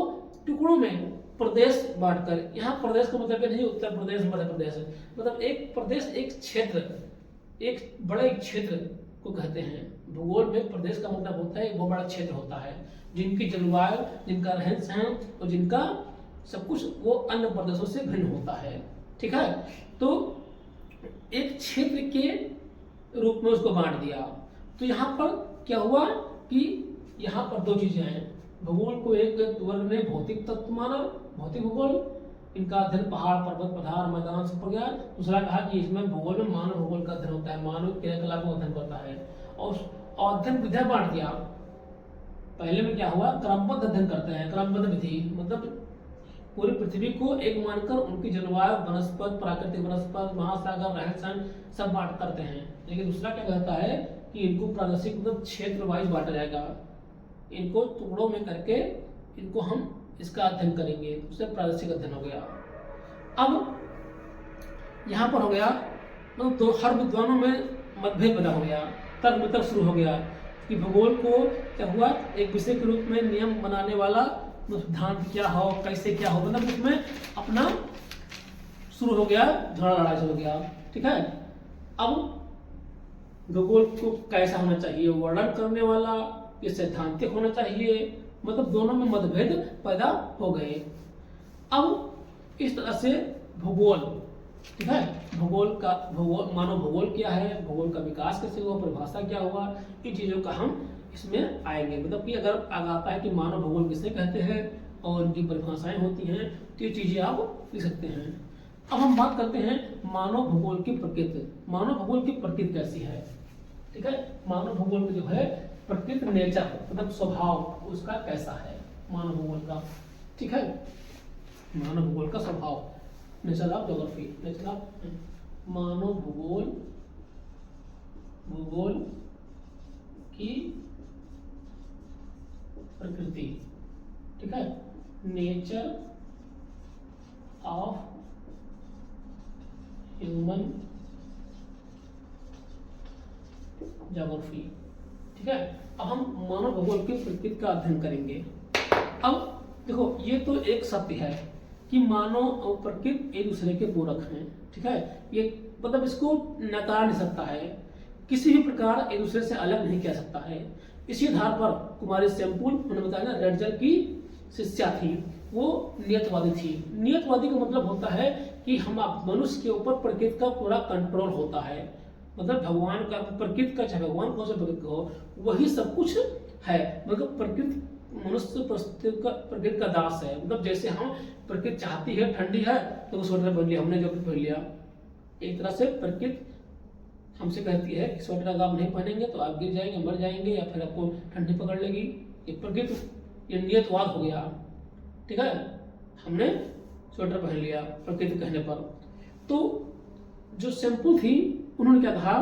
S1: टुकड़ों में प्रदेश बांटकर, यहाँ प्रदेश का मतलब नहीं उत्तर प्रदेश, मध्य प्रदेश, मतलब एक प्रदेश, एक क्षेत्र, एक बड़े क्षेत्र को कहते हैं। भूगोल में प्रदेश का मतलब होता है वो बड़ा क्षेत्र होता है, जिनकी जलवायु, जिनका रहन सहन और जिनका सब कुछ वो अन्य प्रदेशों से भिन्न होता है, ठीक है। तो एक क्षेत्र के रूप में उसको बांट दिया। तो यहाँ पर क्या हुआ कि यहाँ पर दो चीजें हैं। भूगोल को एक वर्ग ने भौतिक तत्व माना, भौतिक भूगोल, इनका अध्ययन पहाड़, पर्वत, पठार, मैदान सब हो गया। दूसरा कहा कि इसमें भूगोल में मानव भूगोल का अध्ययन होता है, मानव क्रियाकलाप का अध्ययन करता है। और अध्ययन विधा बांट दिया। पहले में क्या हुआ, क्रमबद्ध अध्ययन करते हैं, क्रमबद्ध विधि मतलब पूरी पृथ्वी को एक मानकर उनकी जलवायु, वनस्पत, प्राकृतिक वनस्पत, महासागर, रहन सहन सब बांट करते हैं। लेकिन दूसरा क्या कहता है कि इनको प्रादेशिक मतलब क्षेत्र वाइज बांटा जाएगा, इनको टुकड़ों में करके इनको हम इसका अध्ययन करेंगे, उससे प्रादेशिक अध्ययन हो गया। अब यहाँ पर हो गया मतलब तो हर विद्वानों में मतभेद पैदा हो गया, तर्क वितर्क शुरू हो गया कि भूगोल को क्या हुआ, एक विषय के रूप में नियम बनाने वाला सिद्धांत क्या हो, कैसे क्या हो, मतलब उसमें अपना शुरू हो गया, झगड़ा लड़ाई शुरू हो गया। ठीक है, अब भूगोल को कैसा होना चाहिए, वर्णन करने वाला या सैद्धांतिक होना चाहिए, मतलब दोनों में मतभेद पैदा हो गए। अब इस तरह से भूगोल, ठीक है, भूगोल मानव भूगोल क्या है, भूगोल का विकास कैसे हुआ, परिभाषा क्या हुआ, इन चीज़ों का हम इसमें आएंगे। मतलब कि अगर आता है कि मानव भूगोल किसे कहते हैं और इनकी परिभाषाएं होती हैं तो ये चीज़ें आप लिख सकते हैं। अब हम बात करते हैं मानव भूगोल की प्रकृति। मानव भूगोल की प्रकृति कैसी है, ठीक है, मानव भूगोल में जो है प्रकृति, नेचर मतलब स्वभाव उसका कैसा है मानव भूगोल का। ठीक है, मानव भूगोल का स्वभाव, nature of geography, nature of मानव भूगोल, भूगोल की प्रकृति। ठीक है, नेचर ऑफ ह्यूमन ज्योग्राफी। ठीक है, अब हम मानव भूगोल की प्रकृति का अध्ययन करेंगे। अब देखो ये तो एक सत्य है कि मानव और प्रकृति एक दूसरे के पूरक हैं। ठीक है, ये मतलब इसको नकार नहीं सकता है, किसी भी प्रकार एक दूसरे से अलग नहीं किया सकता है। इसी आधार पर कुमारी सेम्पुल, उन्होंने बताया ना, रेडजल की शिष्या थी, वो नियतवादी थी। नियतवादी का मतलब होता है कि हम मनुष्य के ऊपर प्रकृति का पूरा कंट्रोल होता है, मतलब भगवान का प्रकृति का, चाहे भगवान कौन सा प्रकृति हो, वही सब कुछ है। मतलब प्रकृति, मनुष्य प्रकृति का दास है। मतलब जैसे हम प्रकृति चाहती है ठंडी है तो स्वेटर पहन लिया हमने, जैकेट पहन लिया, एक तरह से प्रकृति हमसे कहती है कि स्वेटर अगर आप नहीं पहनेंगे तो आप गिर जाएंगे, मर जाएंगे, या फिर आपको ठंडी पकड़ लेगी। ये प्रकृति, ये नियतवाद हो गया। ठीक है, हमने स्वेटर पहन लिया प्रकृति कहने पर। तो जो सेम्पुल थी उन्होंने क्या कहा,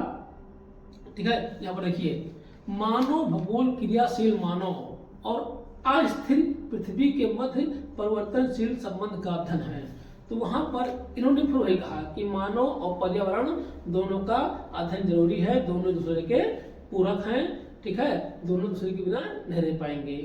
S1: ठीक है, यहाँ पर देखिए, मानव भूगोल क्रियाशील मानव और अस्थिर पृथ्वी के मध्य परिवर्तनशील संबंध का अध्ययन है। तो वहां पर इन्होंने फिर वही कहा कि मानव और पर्यावरण दोनों का अध्ययन जरूरी है, दोनों दूसरे के पूरक हैं। ठीक है, दोनों दूसरे के बिना नहीं रह पाएंगे।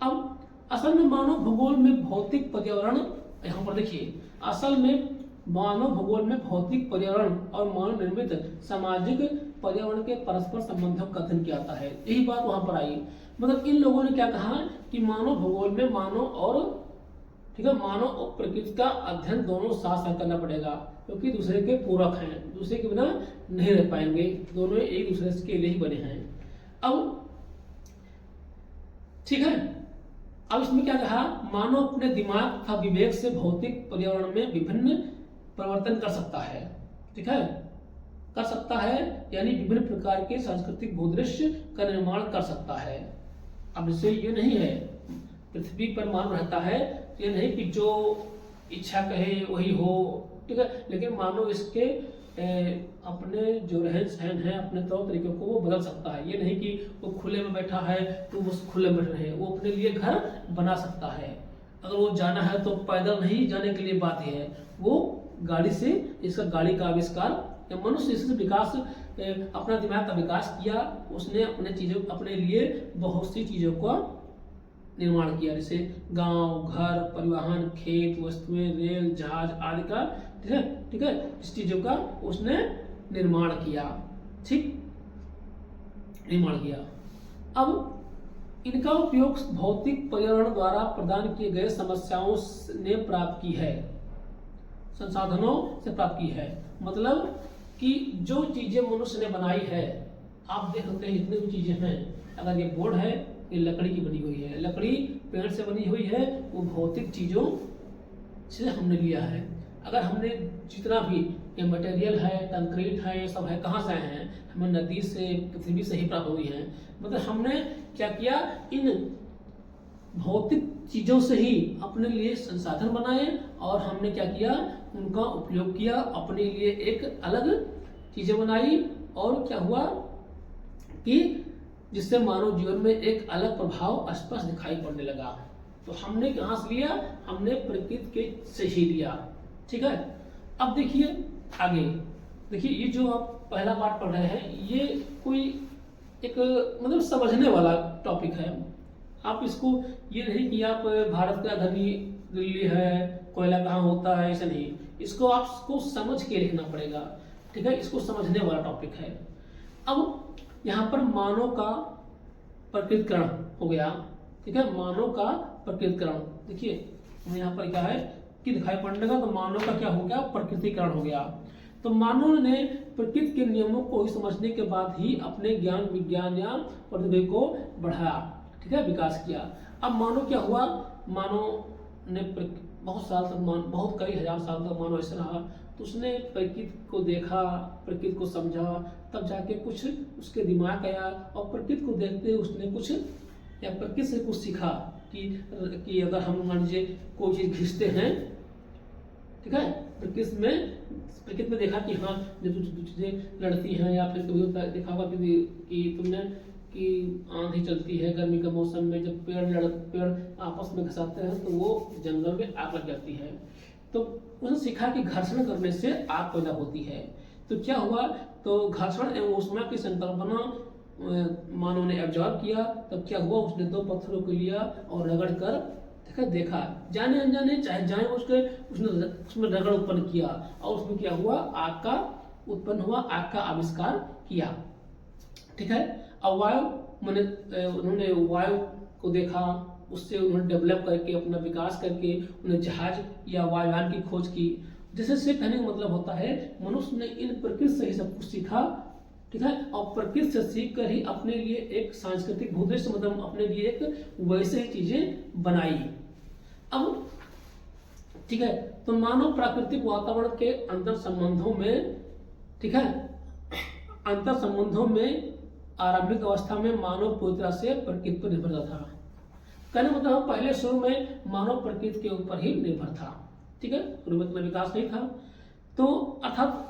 S1: अब असल में मानव भूगोल में भौतिक पर्यावरण, यहाँ पर देखिए, असल में मानव भूगोल में भौतिक पर्यावरण और मानव निर्मित सामाजिक पर्यावरण के परस्पर संबंधों का अध्ययन किया जाता है। यही बात वहां पर आई। मतलब इन लोगों ने क्या कहा कि मानव भूगोल में मानव और, ठीक है, मानव और प्रकृति का अध्ययन दोनों साथ साथ करना पड़ेगा, क्योंकि दूसरे के पूरक हैं, दूसरे के बिना नहीं रह पाएंगे, दोनों एक दूसरे के लिए ही बने हैं। अब ठीक है, अब इसमें क्या कहा, मानव अपने दिमाग तथा विवेक से भौतिक पर्यावरण में विभिन्न परिवर्तन कर सकता है। ठीक है, कर सकता है, यानी विभिन्न प्रकार के सांस्कृतिक भूदृश्य का निर्माण कर सकता है। अब इससे ये नहीं है पृथ्वी पर मानव रहता है, ये नहीं कि जो इच्छा कहे वही हो। ठीक है, लेकिन मानव इसके अपने जो रहन सहन है, अपने तौर तरीकों को वो बदल सकता है। ये नहीं कि वो खुले में बैठा है तो वो खुले में रहे, वो अपने लिए घर बना सकता है। अगर वो जाना है तो पैदल नहीं जाने के लिए बात है, वो गाड़ी से, इसका गाड़ी का आविष्कार, मनुष्य इससे विकास, अपना दिमाग का विकास किया, उसने अपने चीजों, अपने लिए बहुत सी चीजों का निर्माण किया, जैसे गांव, घर, परिवहन, खेत, वस्तुएं, रेल, जहाज आदि का, ठीक है, इस चीजों का उसने निर्माण किया। ठीक, निर्माण किया। अब इनका उपयोग भौतिक पर्यावरण द्वारा प्रदान किए गए समस्याओं ने प्राप्त की है, संसाधनों से प्राप्त की है। मतलब कि जो चीजें मनुष्य ने बनाई है, आप देख सकते हैं जितनी भी चीजें हैं, अगर ये बोर्ड है, ये लकड़ी की बनी हुई है, लकड़ी पेड़ से बनी हुई है, वो भौतिक चीजों से हमने लिया है। अगर हमने जितना भी ये मटेरियल है, कंक्रीट है, ये सब है, कहाँ से आए हैं? हमें नदी से, पृथ्वी से ही प्राप्त हुई हैं। मतलब हमने क्या किया, इन भौतिक चीज़ों से ही अपने लिए संसाधन बनाए और हमने क्या किया, उनका उपयोग किया, अपने लिए एक अलग चीज़ें बनाई और क्या हुआ कि जिससे मानव जीवन में एक अलग प्रभाव स्पष्ट दिखाई पड़ने लगा। तो हमने कहाँ से लिया, हमने प्रकृति के से ही लिया। ठीक है, अब देखिए आगे, देखिए ये जो आप पहला पार्ट पढ़ रहे हैं ये कोई एक मतलब समझने वाला टॉपिक है। आप इसको ये नहीं कि आप भारत का धनी दिल्ली है, कोयला कहाँ होता है, ऐसा नहीं, इसको आपको समझ के लिखना पड़ेगा। ठीक है, इसको समझने वाला टॉपिक है। अब यहाँ पर मानव का प्रकृतिकरण हो गया। ठीक है, मानव का प्रकृतिकरण, देखिए यहाँ पर क्या है कि दिखाई पड़ने का, तो मानव का क्या हो गया, प्रकृतिकरण हो गया। तो मानव ने प्रकृति के नियमों को ही समझने के बाद ही अपने ज्ञान, विज्ञान या प्रौद्योगिकी को बढ़ाया। ठीक है, विकास किया। अब मानव क्या हुआ, मानव ने बहुत साल तक, बहुत कई हजार साल तक मानव ऐसे रहा, तो उसने प्रकृति को देखा, प्रकृति को समझा, तब जाके कुछ उसके दिमाग आया और प्रकृति को देखते हुए उसने कुछ या प्रकृति से कुछ सीखा कि अगर हम मान लीजिए कोई चीज़ खींचते हैं, ठीक है, प्रकृति में देखा कि हाँ जब चीज़ें लड़ती हैं या फिर कभी होता देखा होगा कि तुमने कि आंधी चलती है गर्मी के मौसम में, जब पेड़ आपस में घसाते हैं तो वो जंगल में आग लग जाती है। तो उसने सीखा कि घर्षण करने से आग पैदा होती है। तो क्या हुआ, तो घर्षण एवं ऊष्मा की संकल्पना मानव ने एब्जॉर्ब किया। तब क्या हुआ, उसने दो पत्थरों को लिया और रगड़ कर देखा, जाने अनजाने चाहे जाने उसके उसने उसमें रगड़ उत्पन्न किया और उसमें क्या हुआ, आग का उत्पन्न हुआ, आग का आविष्कार किया। ठीक है, अब वायु उन्होंने वायु को देखा, उससे उन्होंने डेवलप करके अपना विकास करके उन्हें जहाज या वायुयान की खोज की। जैसे से कहने का मतलब होता है मनुष्य ने इन प्रकृति से ही सब कुछ सीखा। ठीक है, और प्रकृति से सीख कर ही अपने लिए एक सांस्कृतिक भूदृश्य, मतलब अपने लिए एक वैसे ही चीजें बनाई। अब ठीक है, तो मानव प्राकृतिक वातावरण के अंतर संबंधों में, ठीक है, अंतर संबंधों में आरंभिक अवस्था में मानव पूरी तरह से प्रकृति पर निर्भर था। कहने मतलब पहले शुरू में मानव प्रकृति के ऊपर ही निर्भर था। ठीक है, शुरू में इतना विकास नहीं था। तो अर्थात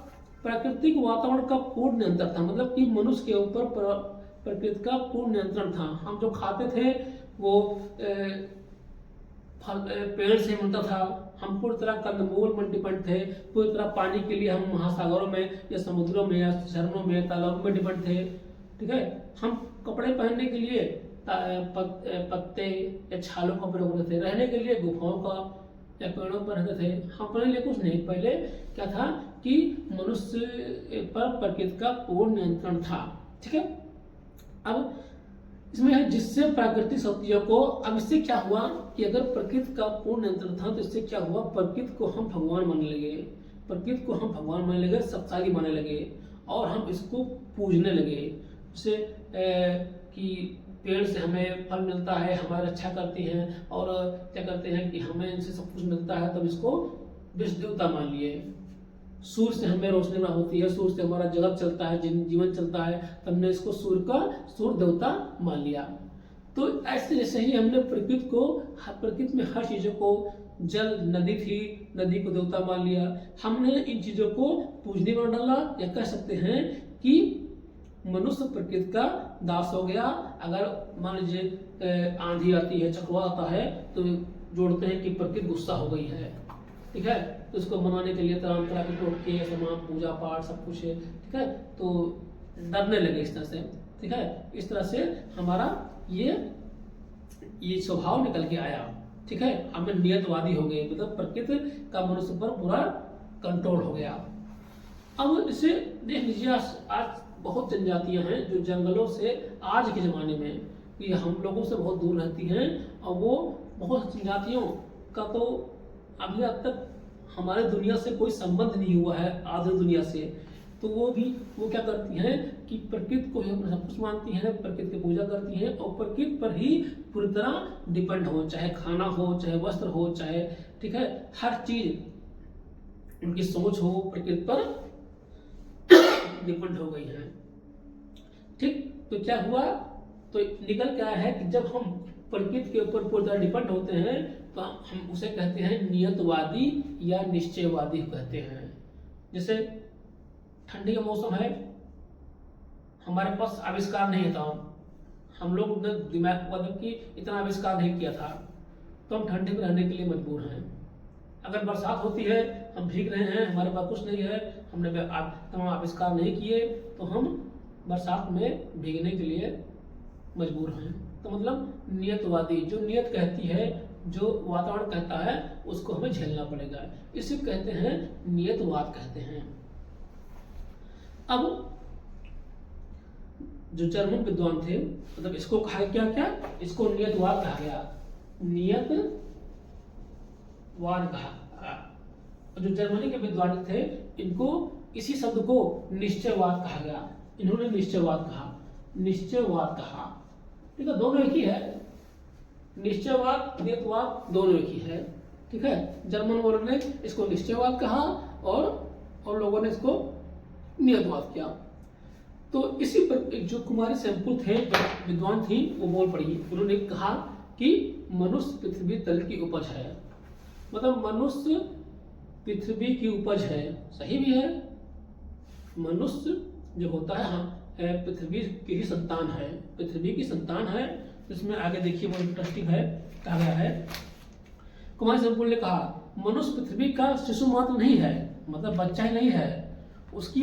S1: प्राकृतिक वातावरण का पूर्ण नियंत्रण था, मतलब कि मनुष्य के ऊपर प्रकृति का पूर्ण नियंत्रण था। हम जो खाते थे वो पेड़ से मिलता था, हम पूरी तरह कंदमूल में डिपेंड थे, पूरी तरह पानी के लिए हम महासागरों में या समुद्रों में या झरनों में तालाबों में डिपेंड थे। ठीक है, हम कपड़े पहनने के लिए पत्ते या छालों का प्रयोग करते थे, रहने के लिए गुफाओं का या पेड़ों पर रहते थे। हम अपने लिए कुछ नहीं, पहले क्या था कि मनुष्य पर प्रकृति का पूर्ण नियंत्रण था। ठीक है, अब इसमें है जिससे प्राकृतिक शक्तियों को, अब इससे क्या हुआ कि अगर प्रकृति का पूर्ण नियंत्रण था तो इससे क्या हुआ, प्रकृति को हम भगवान मानने लगे, प्रकृति को हम भगवान मानने लगे, शक्तिशाली मानने लगे और हम इसको पूजने लगे। जैसे कि पेड़ से हमें फल मिलता है, हमारी रक्षा करती हैं और क्या करते हैं कि हमें इनसे सब कुछ मिलता है, तब इसको विष्णु देवता मान लिए। सूर्य से हमें रोशनी ना होती है, सूर्य से हमारा जगत चलता है, जीवन चलता है, तब हमने इसको सूर्य देवता मान लिया। तो ऐसे जैसे ही हमने प्रकृति में हर चीजों को, जल नदी थी, नदी को देवता मान लिया, हमने इन चीजों को पूजने में डाला, या कह सकते हैं कि मनुष्य प्रकृति का दास हो गया। अगर मान लीजिए आंधी आती है, चक्रवात आता है, तो जोड़ते हैं कि प्रकृति गुस्सा हो गई है। ठीक है, तो उसको मनाने के लिए तरह के टोटके, समान पूजा पाठ सब कुछ है। ठीक है, तो डरने लगे इस तरह से। ठीक है, इस तरह से हमारा ये स्वभाव निकल के आया। ठीक है, हमें नियतवादी हो गए, मतलब प्रकृति का मनुष्य पर पूरा कंट्रोल हो गया। अब इसे देख लीजिए, आज बहुत जनजातियां हैं जो जंगलों से आज के ज़माने में कि हम लोगों से बहुत दूर रहती हैं, और वो बहुत जनजातियों का तो अभी अब तक हमारे दुनिया से कोई संबंध नहीं हुआ है, आधुनिक दुनिया से। तो वो क्या करती हैं कि प्रकृति को ही अपना सब कुछ मानती हैं, प्रकृति की पूजा करती हैं और प्रकृति पर ही पूरी तरह डिपेंड हो, चाहे खाना हो, चाहे वस्त्र हो, चाहे ठीक है हर चीज उनकी सोच हो प्रकृति पर डिपेंड हो गई है। ठीक, तो क्या हुआ, तो निकल क्या है कि जब हम प्रकृति के ऊपर पूरी तरह डिपेंड होते हैं तो हम उसे कहते हैं नियतवादी या निश्चयवादी कहते हैं। जैसे ठंडी का मौसम है, हमारे पास आविष्कार नहीं था, हम लोग ने दिमाग मतलब कि इतना आविष्कार नहीं किया था, तो हम ठंडी में रहने के लिए मजबूर हैं। अगर बरसात होती है, हम भीग रहे हैं, हमारे पास कुछ नहीं है, हमने तमाम आविष्कार नहीं किए, तो हम बरसात में भीगने के लिए मजबूर हैं। तो मतलब नियतवादी, जो नियत कहती है, जो वातावरण कहता है, उसको हमें झेलना पड़ेगा, इसे कहते हैं नियतवाद कहते हैं। अब जो जर्मन विद्वान थे, मतलब इसको कहा क्या, इसको नियतवाद कहा गया, नियतवाद कहा। जो जर्मनी के विद्वान थे, इनको इसी शब्द को निश्चयवाद कहा गया, इन्होंने निश्चयवाद कहा। ठीक है, दोनों एक ही है, निश्चयवाद नियतवाद दोनों एक ही है। ठीक है, जर्मन वालों ने इसको निश्चयवाद कहा और लोगों ने इसको नियतवाद किया। तो इसी पर जो कुमारी सैमपुल थे, विद्वान थी, वो बोल पड़ी, उन्होंने कहा कि मनुष्य पृथ्वी तल की उपज है, मतलब मनुष्य पृथ्वी की उपज है। सही भी है, मनुष्य जो होता है पृथ्वी की ही संतान है, पृथ्वी की संतान है। इसमें आगे देखिए बहुत इंटरेस्टिंग है, कहा गया है, कुमारी सैमपुल ने कहा मनुष्य पृथ्वी का शिशु मात्र नहीं है, मतलब बच्चा ही नहीं है, उसकी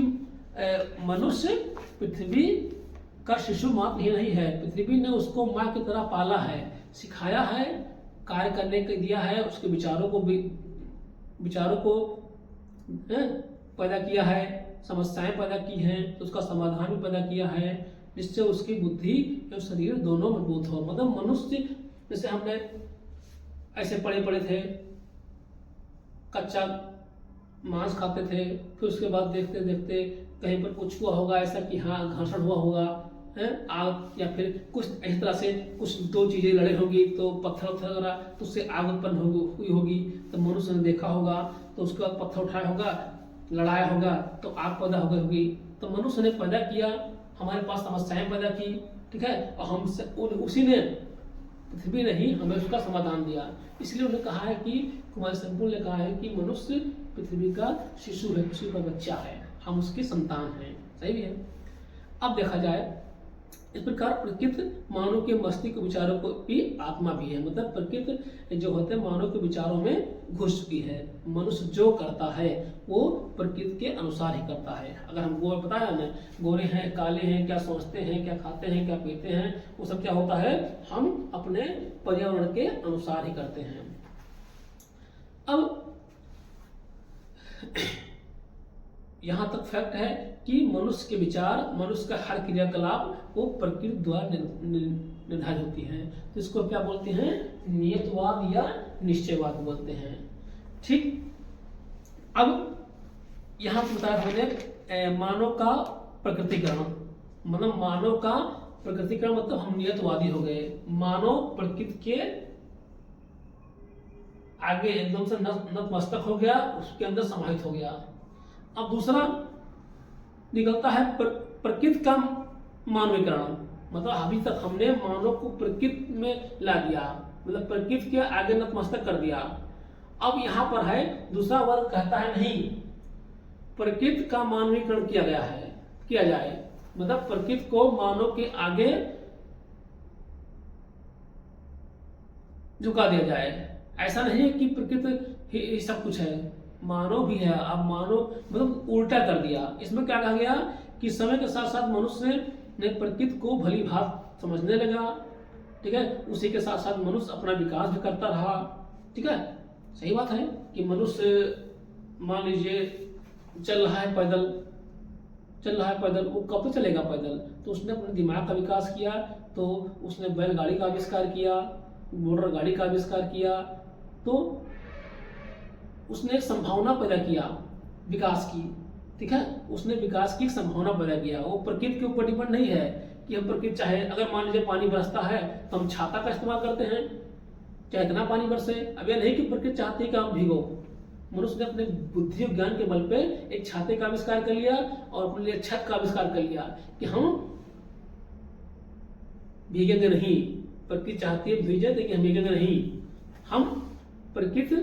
S1: मनुष्य पृथ्वी का शिशु मात्र ही नहीं है, पृथ्वी ने उसको माँ की तरह पाला है, सिखाया है, कार्य करने के दिया है, उसके विचारों को पैदा किया है, समस्याएं पैदा की हैं, तो उसका समाधान भी पैदा किया है, जिससे उसकी बुद्धि और शरीर दोनों मजबूत हो। मतलब मनुष्य, जैसे हमने ऐसे पड़े थे, कच्चा मांस खाते थे, फिर उसके बाद देखते देखते कहीं पर कुछ हुआ होगा ऐसा कि हाँ घर्षण हुआ होगा, आग, या फिर कुछ इस तरह से कुछ दो चीजें लड़े होंगी, तो पत्थर वगैरह, तो उससे आग उत्पन्न हुई होगी, तो मनुष्य ने देखा होगा, तो उसके बाद पत्थर उठाया होगा, लड़ाया होगा, तो आग पैदा हो गई होगी। तो मनुष्य ने पैदा किया, हमारे पास समस्याएं पैदा की, ठीक है, और हमसे उसी ने, पृथ्वी ने ही हमें उसका समाधान दिया। इसलिए उन्होंने कहा है कि कुमारी सैमपुल ने कहा है कि मनुष्य पृथ्वी का शिशु है, पृथ्वी का बच्चा है, हम उसकी संतान हैं। सही भी है। अब देखा जाए, इस प्रकार प्रकृति मानव के मस्तिष्क विचारों को भी आत्मा भी है, मतलब प्रकृति जो होते हैं मानव के विचारों में घुस चुकी है। मनुष्य जो करता है वो प्रकृति के अनुसार ही करता है। अगर हम बताया ना, गोरे हैं, काले हैं, क्या सोचते हैं, क्या खाते हैं, क्या पीते हैं, वो सब क्या होता है, हम अपने पर्यावरण के अनुसार ही करते हैं। अब यहाँ तक फैक्ट है कि मनुष्य के विचार, मनुष्य का हर क्रियाकलाप वो प्रकृति द्वारा निर्धारित होती है। तो इसको क्या बोलते हैं, नियतवाद या निश्चयवाद बोलते हैं। ठीक, अब यहाँ पर बताया हमने मानव का प्रकृतिकरण, मतलब मानव का प्रकृतिकरण, मतलब हम नियतवादी हो गए, मानव प्रकृति के आगे एकदम से नतमस्तक हो गया, उसके अंदर समाहित हो गया। अब दूसरा निकलता है प्रकृति का मानवीकरण, मतलब अभी तक हमने मानव को प्रकृति में ला दिया, मतलब प्रकृति के आगे नतमस्तक कर दिया। अब यहाँ पर है दूसरा वर्ग कहता है नहीं, प्रकृति का मानवीकरण किया जाए, मतलब प्रकृति को मानव के आगे झुका दिया जाए। ऐसा नहीं है कि प्रकृति ही सब कुछ है, मानव भी है। अब मानव मतलब उल्टा कर दिया। इसमें क्या कहा गया कि समय के साथ साथ मनुष्य ने प्रकृति को भली भांति समझने लगा, ठीक है, उसी के साथ साथ मनुष्य अपना विकास भी करता रहा। ठीक है, सही बात है कि मनुष्य मान लीजिए चल रहा है पैदल, वो कब तक चलेगा पैदल, तो उसने अपने दिमाग का विकास किया, तो उसने बैलगाड़ी का आविष्कार किया, मोटर गाड़ी का आविष्कार किया, तो उसने एक संभावना पैदा किया विकास की। ठीक है, उसने विकास की संभावना पैदा किया। वो प्रकृति के ऊपर डिपेंड नहीं है कि हम प्रकृति चाहे, अगर मान लीजिए पानी बरसता है तो हम छाता का इस्तेमाल करते हैं, चाहे इतना पानी बरसे। अब यह नहीं कि प्रकृति चाहती है कि हम भीगो। मनुष्य ने अपने बुद्धि और ज्ञान के बल पे एक छाते का आविष्कार कर लिया और अपने लिए छत का आविष्कार कर लिया कि हम भीगेंगे नहीं। प्रकृति चाहती है भीगे, लेकिन हम भीगेंगे नहीं। हम प्रकृति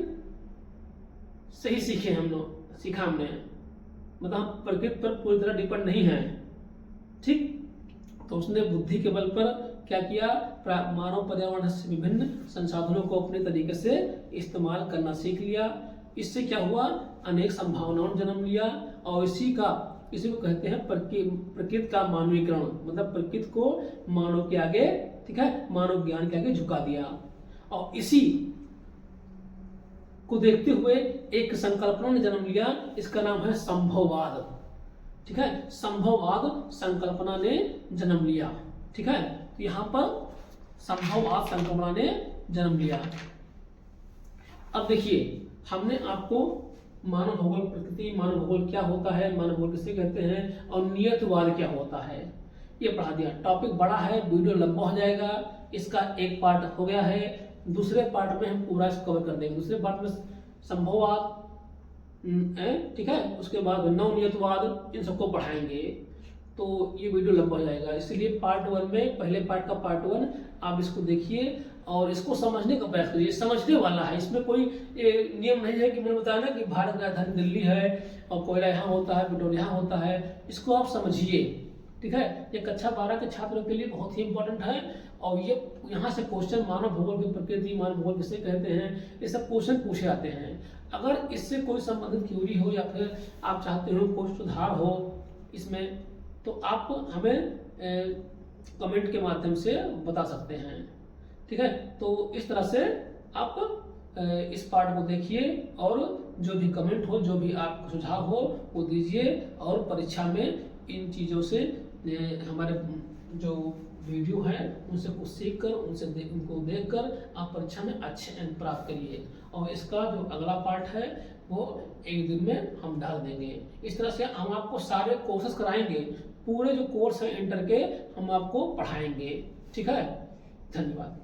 S1: से ही सीखे, हम लोग सीखा हमने, मतलब हम प्रकृति पर पूरी तरह डिपेंड नहीं है। ठीक, तो उसने बुद्धि के बल पर क्या किया, मानव पर्यावरण से विभिन्न संसाधनों को अपने तरीके से इस्तेमाल करना सीख लिया। इससे क्या हुआ, अनेक संभावनाओं ने जन्म लिया और इसी को कहते हैं प्रकृति का मानवीकरण, मतलब प्रकृति को मानव के आगे, ठीक है, मानव ज्ञान के आगे झुका दिया। और इसी को देखते हुए एक संकल्पना ने जन्म लिया, इसका नाम है संभववाद। ठीक है, संभववाद संकल्पना ने जन्म लिया। ठीक है, तो यहां पर संभववाद संकल्पना ने जन्म लिया। अब देखिए, हमने आपको मानव भूगोल, प्रकृति मानव भूगोल क्या होता है, मानव भूगोल किसे कहते हैं, और नियतवाद क्या होता है, ये पढ़ा दिया। टॉपिक बड़ा है, वीडियो लंबा हो जाएगा, इसका एक पार्ट हो गया है। दूसरे पार्ट में हम पूरा इसको कवर कर देंगे। दूसरे पार्ट में संभववाद, ठीक है, उसके बाद नवनियतवाद, इन सबको पढ़ाएंगे। तो ये वीडियो लंबा हो जाएगा, इसलिए पार्ट 1 में, पहले पार्ट का पार्ट 1 आप इसको देखिए और इसको समझने का प्रयास करिए। समझने वाला है, इसमें कोई नियम नहीं है कि मैंने बताया ना कि भारत की राजधानी दिल्ली है और कोयला यहाँ होता है, पेट्रोल यहाँ होता है। इसको आप समझिए, ठीक है। ये कक्षा 12 के छात्रों के लिए बहुत ही इंपॉर्टेंट है और ये यहाँ से क्वेश्चन, मानव भूगोल की प्रकृति, मानव भूगोल किसे कहते हैं, ये सब क्वेश्चन पूछे जाते हैं। अगर इससे कोई संबंधित क्यूरी हो या फिर आप चाहते हो कोई सुधार हो इसमें, तो आप हमें कमेंट के माध्यम से बता सकते हैं। ठीक है, तो इस तरह से आप इस पार्ट को देखिए और जो भी कमेंट हो, जो भी आपको सुझाव हो वो दीजिए और परीक्षा में इन चीज़ों से हमारे जो वीडियो है उनसे कुछ सीख कर, उनको देख कर आप परीक्षा में अच्छे अंक प्राप्त करिए। और इसका जो अगला पार्ट है वो एक दिन में हम डाल देंगे। इस तरह से हम आपको सारे कोर्सेज कराएंगे, पूरे जो कोर्स है इंटर के हम आपको पढ़ाएंगे। ठीक है, धन्यवाद।